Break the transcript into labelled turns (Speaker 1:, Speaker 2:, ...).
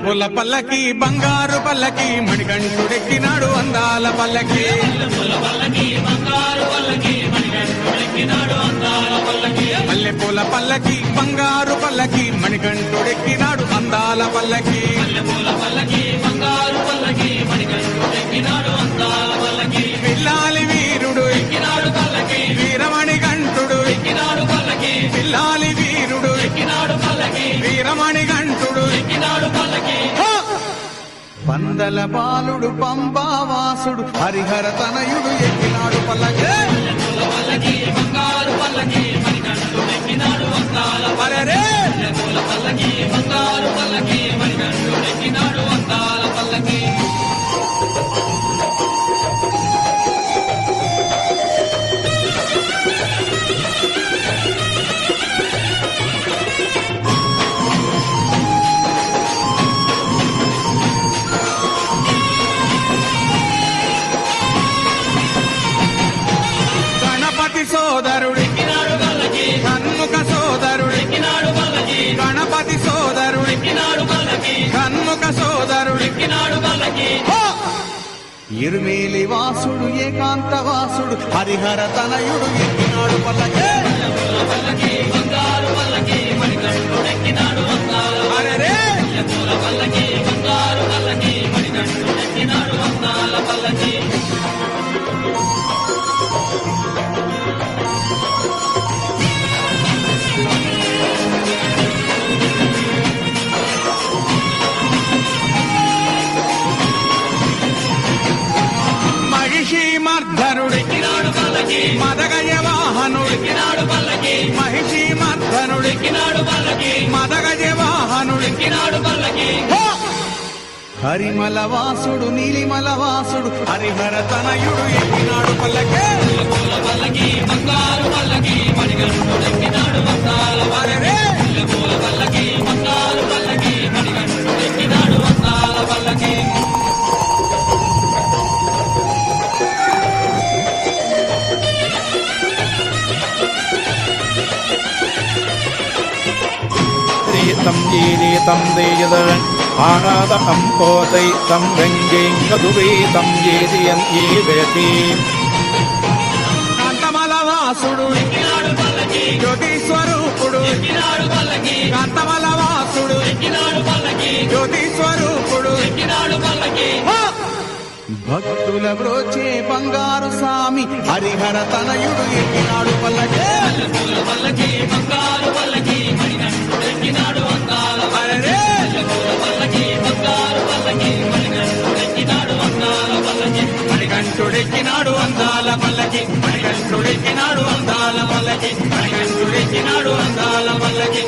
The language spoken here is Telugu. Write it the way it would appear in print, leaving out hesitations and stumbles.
Speaker 1: మల్లెపూల పల్లకి బంగారు పల్లకి మణికంఠుడెక్కినాడు అందాల పల్లకి మల్లెపూల పల్లకి బంగారు పల్లకి మణికంఠుడెక్కినాడు అందాల పల్లకి పిల్లాలి వీరుడు వీరమణి గంటుడు పిల్లాలి వీరుడు వీరమణి గంటుడు పందల బాలుడు పంబావాసుడు హరిహర తనయుడు ఎక్కినాడు పల్లకి అరెరే సోదరుడు కన్ముఖ సోదరుడు గణపతి సోదరుడు కన్ముఖ సోదరుడు ఇరుమేలి వాసుడు ఏకాంత వాసుడు హరిహర తనయుడు ఎక్కినాడు పల్లకి అరెరే మర్ధనుడు మదగజ వాహనుడు మహిషి మర్ధనుడు మదగజ వాహనుడు హరిమల వాసుడు నీలిమల వాసుడు హరిహర తనయుడు ఎక్కినాడు పల్లకి అరెరే
Speaker 2: தம் ஈரே தம் தேயதன் ஆனாத அம்போதை தம் வெங்கேங்கதுவே தம் ஏதியன் ஈவேதி
Speaker 1: కాంతమల వాసుడు జ్యోతి స్వరూపుడు కాంతమల వాసుడు జ్యోతి స్వరూపుడు భక్తుల బ్రోచే బంగారు స్వామి హరిహర తనయుడు ఎక్కినాడు పల్లకి మణికంఠుడెక్కినాడు అందాల పల్లకి మణికంఠుడెక్కినాడు అందాల పల్లకి మణికంఠుడెక్కినాడు అందాల పల్లకి